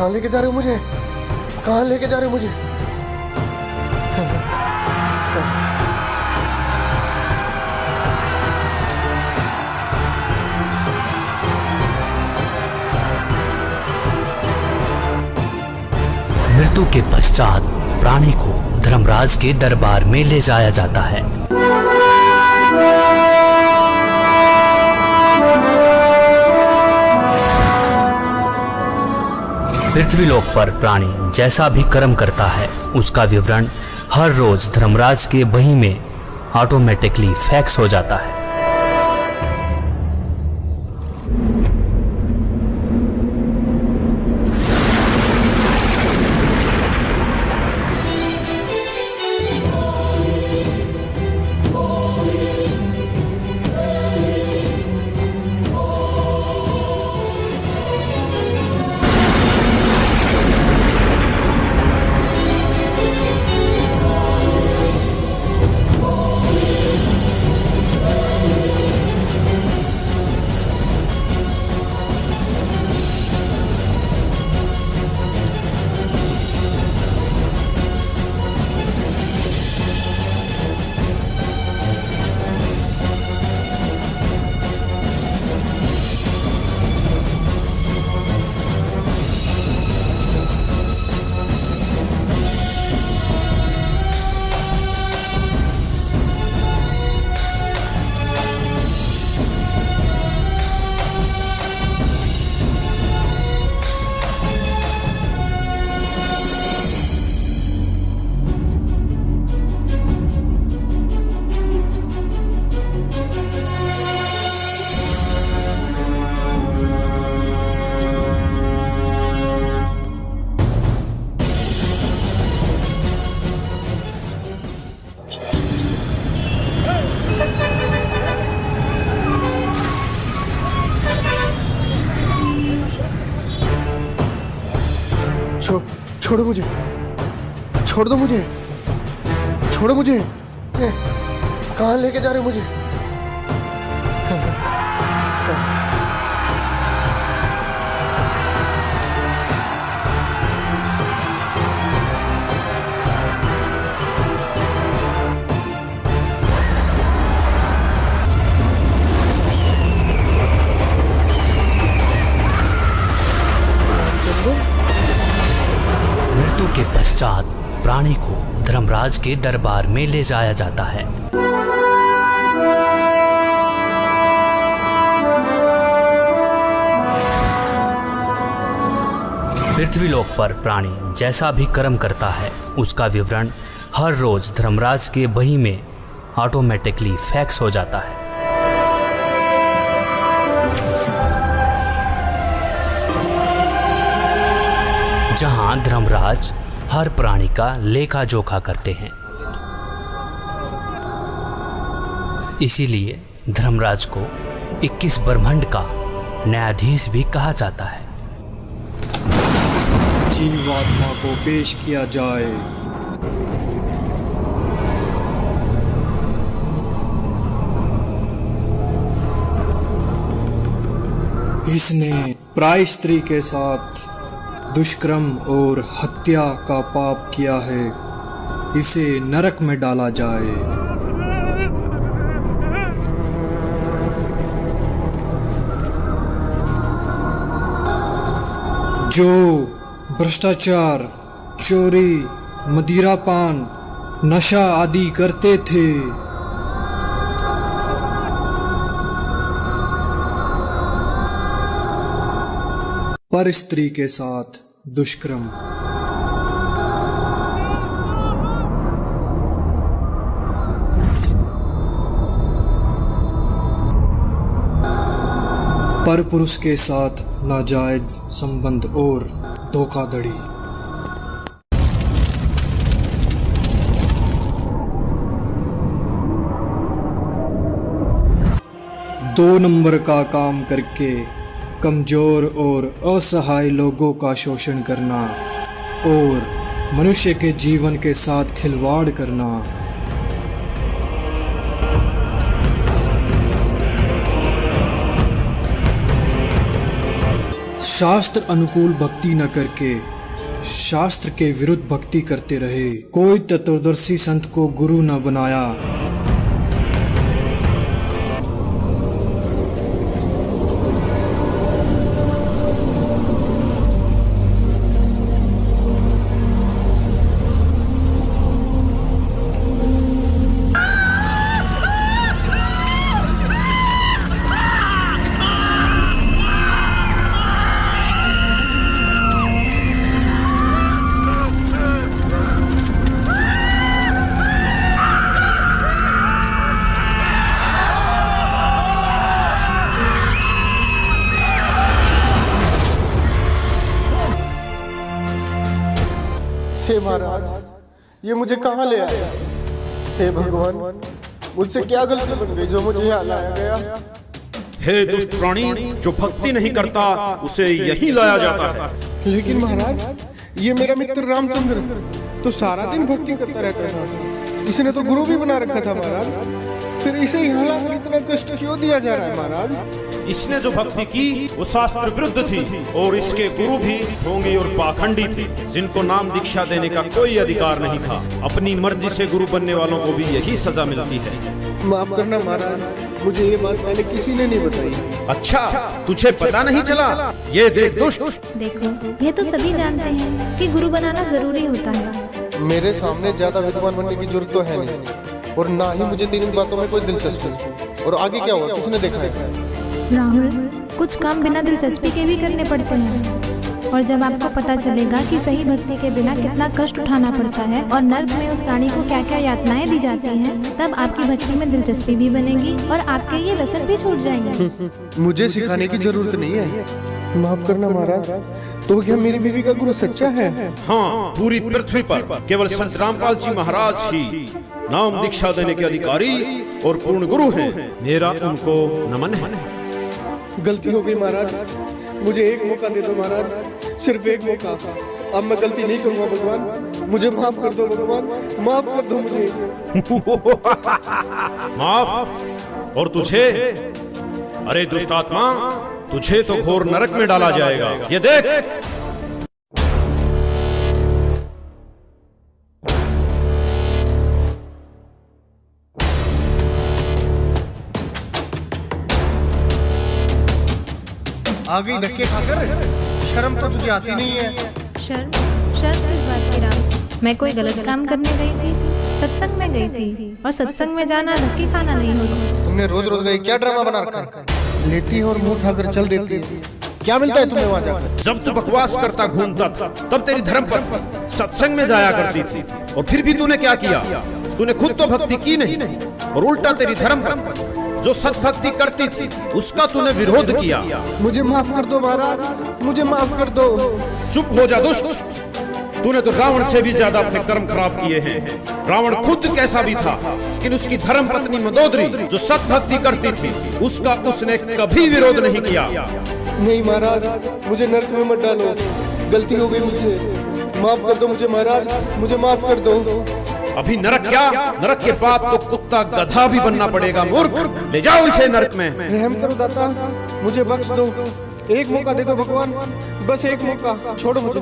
कहाँ लेके जा रहे हो मुझे? कहाँ लेके जा रहे हो मुझे? मृत्यु के पश्चात प्राणी को धर्मराज के दरबार में ले जाया जाता है। पृथ्वीलोक पर प्राणी जैसा भी कर्म करता है उसका विवरण हर रोज धर्मराज के बही में ऑटोमेटिकली फैक्स हो जाता है। छोड़ो मुझे, छोड़ दो मुझे, छोड़ो मुझे। कहाँ लेके जा रहे हो मुझे? मृत्यु के पश्चात प्राणी को धर्मराज के दरबार में ले जाया जाता है। पृथ्वीलोक पर प्राणी जैसा भी कर्म करता है उसका विवरण हर रोज धर्मराज के बही में ऑटोमेटिकली फैक्स हो जाता है। जहां धर्मराज हर प्राणी का लेखा जोखा करते हैं, इसीलिए धर्मराज को 21 ब्रह्मांड का न्यायाधीश भी कहा जाता है। जीवात्मा को पेश किया जाए। इसने प्राय स्त्री के साथ दुष्कर्म और हत्या का पाप किया है, इसे नरक में डाला जाए। जो भ्रष्टाचार, चोरी, मदिरापान, नशा आदि करते थे, पर स्त्री के साथ दुष्कर्म, पर पुरुष के साथ नाजायज संबंध और धोखाधड़ी। दो नंबर का काम करके कमजोर और असहाय लोगों का शोषण करना और मनुष्य के जीवन के साथ खिलवाड़ करना। शास्त्र अनुकूल भक्ति न करके शास्त्र के विरुद्ध भक्ति करते रहे। कोई तत्वदर्शी संत को गुरु न बनाया। हे महाराज, ये मुझे कहाँ ले आया? हे भगवान, मुझसे क्या गलती बन गई जो मुझे यहाँ लाया गया? हे दुष्ट प्राणी, जो भक्ति नहीं करता उसे यहीं लाया जाता है। लेकिन महाराज, ये मेरा मित्र रामचंद्र तो सारा दिन भक्ति करता रहता था। इसने तो गुरु भी बना रखा था महाराज, फिर इसे यहाँ लाकर इतना कष्ट क्यों दिया जा रहा है महाराज? इसने जो भक्ति की वो शास्त्र विरुद्ध थी और इसके गुरु भी ढोंगी और पाखंडी थे, जिनको नाम दीक्षा देने का कोई अधिकार नहीं था। अपनी मर्जी से गुरु बनने वालों को भी यही सजा मिलती है। माफ करना महाराज, मुझे ये बात मैंने किसी ने नहीं बताई। अच्छा, तुझे पता नहीं चला? ये देख दुष्ट। देखो, ये तो सभी जानते हैं कि गुरु बनाना जरूरी होता है। मेरे सामने ज्यादा विद्वान बनने की जरूरत तो है नहीं, और ना ही मुझे तेरी बातों में कोई दिलचस्पी। और आगे क्या हुआ, किसने देखा है? राहुल, कुछ काम बिना दिलचस्पी के भी करने पड़ते हैं, और जब आपको पता चलेगा कि सही भक्ति के बिना कितना कष्ट उठाना पड़ता है और नर्क में उस प्राणी को क्या क्या यातनाएं दी जाती हैं, तब आपकी भक्ति में दिलचस्पी भी बनेगी और आपके ये व्यसन भी छूट जाएंगे। मुझे सिखाने की जरूरत नहीं है। माफ करना महाराज, तो क्या मेरी बीवी का गुरु सच्चा है? हाँ, पूरी पृथ्वी पर केवल संत रामपाल जी महाराज ही नाम दीक्षा देने के अधिकारी और पूर्ण गुरु हैं। मेरा उनको नमन है। गलती हो गई महाराज, मुझे एक मौका दे दो महाराज, सिर्फ एक मौका। अब मैं गलती नहीं करूंगा भगवान, मुझे माफ कर दो भगवान, माफ कर दो मुझे। माफ? और तुझे? अरे दुष्ट आत्मा, तुझे तो घोर नरक में डाला जाएगा। ये देख। आ गई धक्के खाकर, शर्म तो तुझे आती नहीं है। शर्म किस बात की राम? मैं कोई गलत काम करने गई थी? सत्संग में गई थी, और सत्संग में जाना धक्के खाना नहीं होगा। तुमने रोज रोज का क्या ड्रामा बना रखा है? लेती है और मुंह उठाकर चल देती है। क्या मिलता है तुम्हें वहाँ जाकर? जब तू बकवास करता घूमता था तब तेरी धर्म पर सत्संग में जाया करती थी, और फिर भी तूने क्या किया? तूने खुद तो भक्ति की नहीं और उल्टा तेरी धर्म पर जो सत्भक्ति करती थी उसका तूने विरोध किया। मुझे माफ कर दो महाराज, मुझे माफ कर दो। चुप हो जा दुष्ट। तूने तो रावण से भी ज्यादा अपने कर्म खराब किए हैं। रावण खुद कैसा भी था, लेकिन उसकी धर्म पत्नी मंदोदरी जो सत्भक्ति करती थी उसका उसने कभी विरोध नहीं किया। नहीं महाराज, मुझे नरक में मत डालो, गलती हो गई मुझसे, माफ कर दो मुझे महाराज, मुझे माफ कर दो। अभी नरक क्या, नरक के बाद तो कुत्ता गधा भी बनना पड़ेगा। मूर्ख, ले जाओ इसे नरक में। रहम करो दाता, मुझे बख्श दो, एक मौका दे दो भगवान, बस एक मौका, छोड़ो मुझे।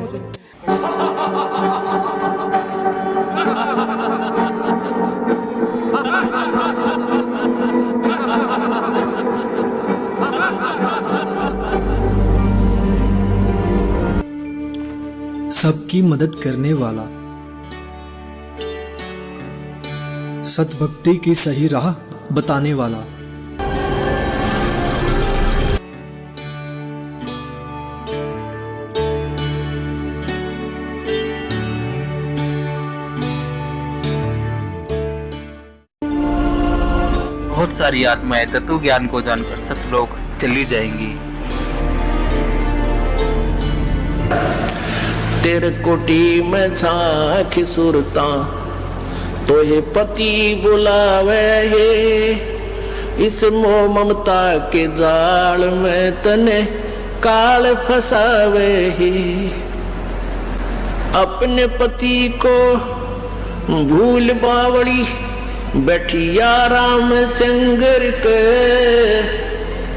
सबकी मदद करने वाला, सतभक्ति की सही राह बताने वाला। बहुत सारी आत्माएं तत्व ज्ञान को जानकर सतलोक चली जाएंगी। तेरे कोटी में झांकी सुरता तो ये पति बुलावे है, इस मोह ममता के जाल में तने काल फसावे है। अपने पति को भूल बावड़ी बैठी आराम संगर के,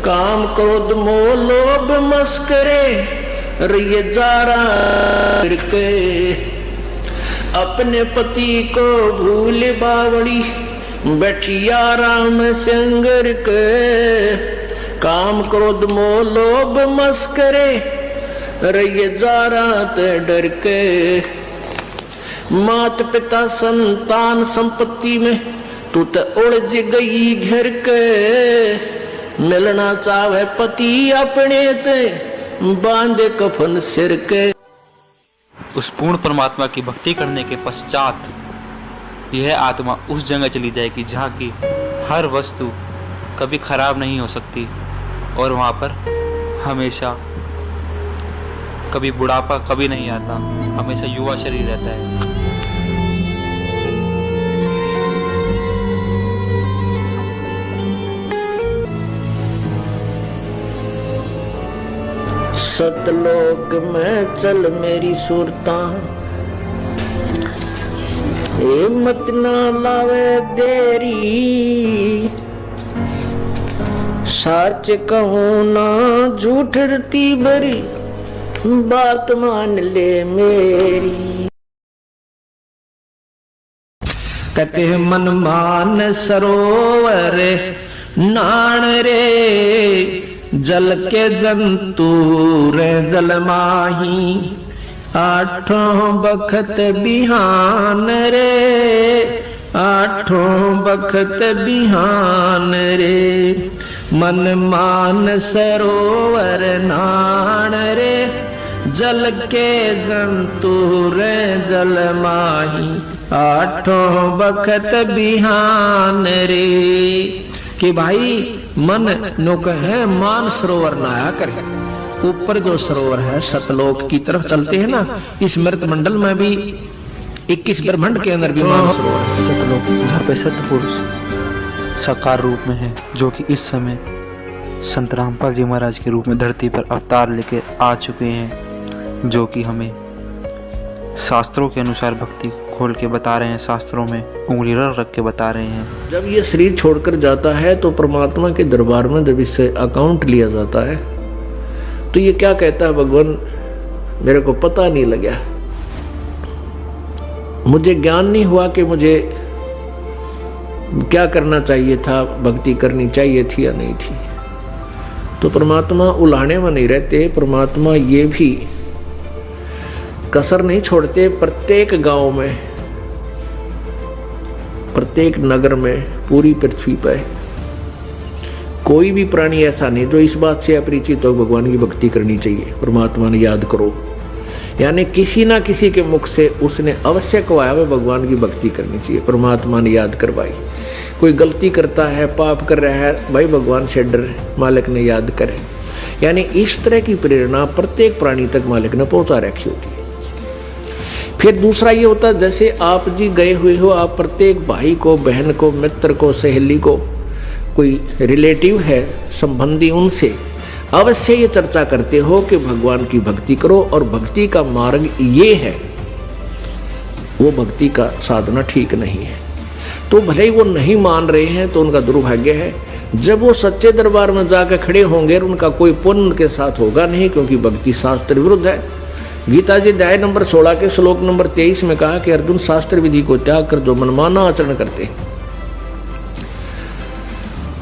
काम क्रोध मोह लोभ मस्करे रही जारा करके, अपने पति को भूल बावड़ी बैठी आराम संगर के, काम क्रोध मोह लोभ मस्करे रही जारा ते डर के, मात पिता संतान संपत्ति में तू तो उलझ गई घर के, मिलना चाहे पति अपने ते बांधे कफन सिर के। उस पूर्ण परमात्मा की भक्ति करने के पश्चात यह आत्मा उस जगह चली जाएगी जहाँ की हर वस्तु कभी खराब नहीं हो सकती और वहाँ पर हमेशा कभी बुढ़ापा कभी नहीं आता, हमेशा युवा शरीर रहता है। सतलोक में चल मेरी सुरता, हिम्मत ना लावे देरी, सच कहूं ना झूठ रती भरी, बात मान ले मेरी। कहते मन मान सरोवर नान रे, जल के जंतु रे जल माही, आठों बखत बिहान रे, आठों बखत बिहान रे, मन मान सरोवर नान रे, जल के जंतु रे जल माही, आठों बखत बिहान रे। कि भाई मन नो कहे मान सरोवर नहाया करे, ऊपर जो सरोवर है सतलोक की तरफ चलते हैं ना, इस मृत मंडल में भी 21 ब्रह्मांड के अंदर भी मान सरोवर है सतलोक, जहाँ पे सतपुरुष साकार रूप में है, जो कि इस समय संत रामपाल जी महाराज के रूप में धरती पर अवतार लेके आ चुके हैं, जो कि हमें शास्त्रों के अनुसार भक्ति खोल के बता रहे हैं, शास्त्रों में उंगली रख के बता रहे हैं। जब ये शरीर छोड़कर जाता है तो परमात्मा के दरबार में जब इससे अकाउंट लिया जाता है तो ये क्या कहता है, भगवान मेरे को पता नहीं लगा, मुझे ज्ञान नहीं हुआ कि मुझे क्या करना चाहिए था, भक्ति करनी चाहिए थी या नहीं थी। तो परमात्मा उलाहने में नहीं रहते, परमात्मा ये भी कसर नहीं छोड़ते। प्रत्येक गांव में, प्रत्येक नगर में, पूरी पृथ्वी पर कोई भी प्राणी ऐसा नहीं जो इस बात से अपरिचित हो भगवान की भक्ति करनी चाहिए, परमात्मा ने याद करो। यानी किसी ना किसी के मुख से उसने अवश्य कहा है भगवान की भक्ति करनी चाहिए, परमात्मा ने याद करवाई। कोई गलती करता है, पाप कर रहा है, भाई भगवान से डर, मालिक ने याद करे। यानी इस तरह की प्रेरणा प्रत्येक प्राणी तक मालिक ने पहुंचा रखी होती है। फिर दूसरा ये होता है, जैसे आप जी गए हुए हो, आप प्रत्येक भाई को, बहन को, मित्र को, सहेली को, कोई रिलेटिव है, संबंधी, उनसे अवश्य ये चर्चा करते हो कि भगवान की भक्ति करो और भक्ति का मार्ग ये है, वो भक्ति का साधना ठीक नहीं है। तो भले ही वो नहीं मान रहे हैं तो उनका दुर्भाग्य है। जब वो सच्चे दरबार में जाकर खड़े होंगे उनका कोई पुण्य उनके साथ होगा नहीं, क्योंकि भक्ति शास्त्र विरुद्ध है। गीता जी अध्याय नंबर 16 के श्लोक नंबर 23 में कहा कि अर्जुन, शास्त्र विधि को त्याग कर जो मनमाना आचरण करते हैं,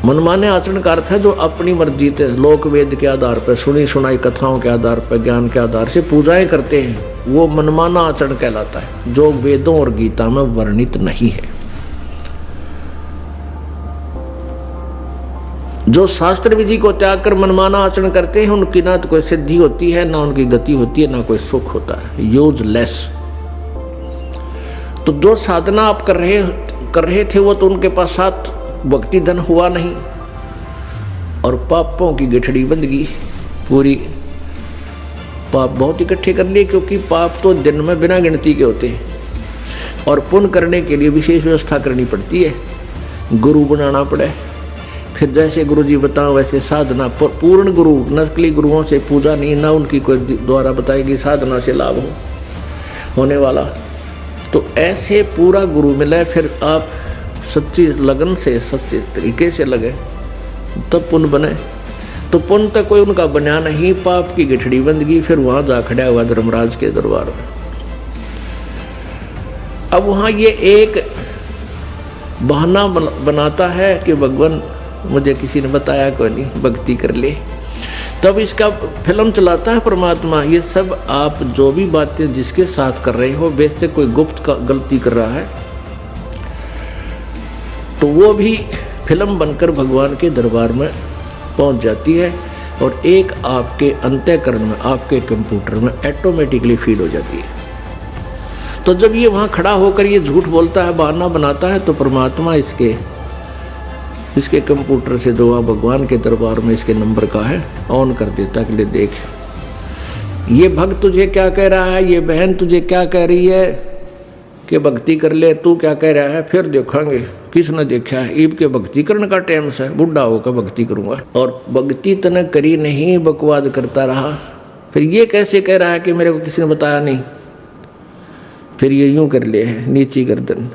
मनमाने आचरण का अर्थ है जो अपनी मर्जी से लोक वेद के आधार पर, सुनी सुनाई कथाओं के आधार पर, ज्ञान के आधार से पूजाएं करते हैं, वो मनमाना आचरण कहलाता है, जो वेदों और गीता में वर्णित नहीं है। जो शास्त्र विधि को त्याग कर मनमाना आचरण करते हैं उनकी ना तो कोई सिद्धि होती है, ना उनकी गति होती है, ना कोई सुख होता है, यूजलेस। तो जो साधना आप कर रहे थे वो तो उनके पास साथ भक्ति धन हुआ नहीं और पापों की गठड़ी बंध गई पूरी। पाप बहुत इकट्ठे कर लिए, क्योंकि पाप तो दिन में बिना गिनती के होते हैं और पुण्य करने के लिए विशेष व्यवस्था करनी पड़ती है, गुरु बनाना पड़े। फिर जैसे गुरु जी बताओ वैसे साधना, पूर्ण गुरु, नकली गुरुओं से पूजा नहीं, ना उनकी कोई द्वारा बताएगी साधना से लाभ होने वाला। तो ऐसे पूरा गुरु मिले, फिर आप सच्ची लगन से, सच्चे तरीके से लगे, तब पुण्य बने। तो पुण्य तक कोई उनका बना नहीं, पाप की गठड़ी बंद गई। फिर वहां जा खड़ा हुआ धर्मराज के दरबार में। अब वहां ये एक बहाना बनाता है कि भगवान मुझे किसी ने बताया कोई नहीं, भक्ति कर ले। तब इसका फिल्म चलाता है परमात्मा, ये सब आप जो भी बातें जिसके साथ कर रहे हो, वैसे कोई गुप्त का गलती कर रहा है तो वो भी फिल्म बनकर भगवान के दरबार में पहुंच जाती है और एक आपके अंतःकरण में, आपके कंप्यूटर में ऑटोमेटिकली फीड हो जाती है। तो जब ये वहाँ खड़ा होकर ये झूठ बोलता है, बहाना बनाता है, तो परमात्मा इसके कंप्यूटर से जो वहाँ भगवान के दरबार में इसके नंबर का है ऑन कर देता कि ले देख, ये भक्त तुझे क्या कह रहा है, ये बहन तुझे क्या कह रही है कि भक्ति कर ले, तू क्या कह रहा है, फिर देखेंगे किसने देखा है। ईब के भक्ति करने का टाइम से बुढ़ा होकर भक्ति करूँगा, और भक्ति तने करी नहीं, बकवाद करता रहा। फिर ये कैसे कह रहा है कि मेरे को किसी ने बताया नहीं। फिर ये यूं कर ले है, नीची गर्दन।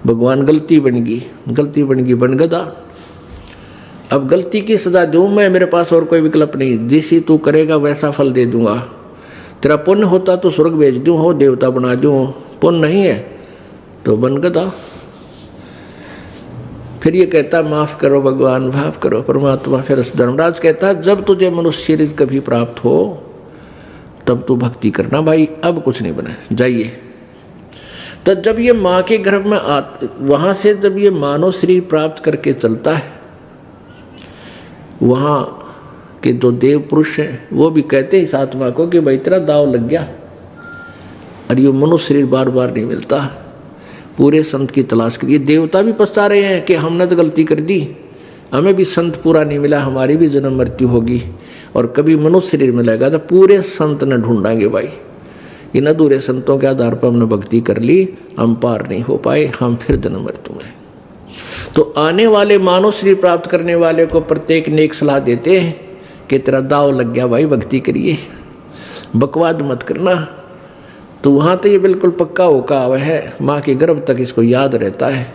भगवान गलती बन गई बन गदा। अब गलती की सजा दूं मैं, मेरे पास और कोई विकल्प नहीं। जैसी तू करेगा वैसा फल दे दूंगा। तेरा पुण्य होता तो स्वर्ग भेज दूं, हो देवता बना दूं, पुण्य नहीं है तो बन गदा। फिर ये कहता माफ करो भगवान, माफ करो परमात्मा। फिर धर्मराज कहता जब तुझे मनुष्य शरीर कभी प्राप्त हो तब तू भक्ति करना भाई, अब कुछ नहीं बना, जाइए। तो जब ये माँ के गर्भ में वहाँ से जब ये मानव शरीर प्राप्त करके चलता है, वहाँ के जो देव पुरुष हैं वो भी कहते हैं इस आत्मा को कि भाई तेरा दाव लग गया, और ये मनुष्य शरीर बार बार नहीं मिलता। पूरे संत की तलाश करिए। देवता भी पछता रहे हैं कि हमने तो गलती कर दी, हमें भी संत पूरा नहीं मिला, हमारी भी जन्म मृत्यु होगी, और कभी मनुष्य शरीर मिलेगा तो पूरे संत न ढूंढाएंगे भाई। इन अधूरे संतों के आधार पर हमने भक्ति कर ली, हम पार नहीं हो पाए, हम फिर जन्म मृत्यु में। तो आने वाले मानव शरीर प्राप्त करने वाले को प्रत्येक ने एक सलाह देते हैं कि तेरा दाव लग गया भाई, भक्ति करिए, बकवाद मत करना। तो वहाँ तो ये बिल्कुल पक्का होका हुआ है, माँ के गर्भ तक इसको याद रहता है।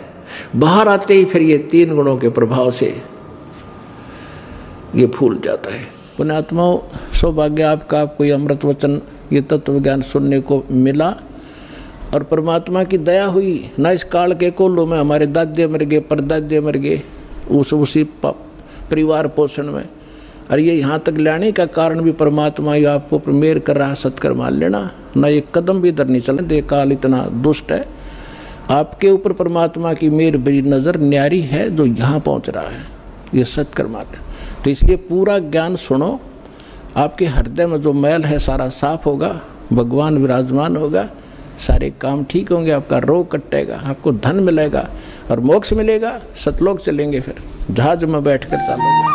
बाहर आते ही फिर ये 3 गुणों के प्रभाव से ये फूल जाता है। पुण्यात्माओं, सौभाग्य आपका, आपको ये अमृत वचन, ये तत्व ज्ञान सुनने को मिला, और परमात्मा की दया हुई ना। इस काल के कोल्लों में हमारे दादे मर गए, परदादे मर गए उसी परिवार पोषण में, और ये यहाँ तक लाने का कारण भी परमात्मा ही आपको मेहर कर रहा है। सत्कर मान लेना ना, एक कदम भी इधर नहीं चलने दे। काल इतना दुष्ट है, आपके ऊपर परमात्मा की मेहर बड़ी नज़र न्यारी है जो यहाँ पहुँच रहा है, ये सत्कर मान लेना। तो इसलिए पूरा ज्ञान सुनो, आपके हृदय में जो मैल है सारा साफ होगा, भगवान विराजमान होगा, सारे काम ठीक होंगे, आपका रोग कटेगा, आपको धन मिलेगा और मोक्ष मिलेगा, सतलोक चलेंगे, फिर जहाज में बैठकर चलोगे।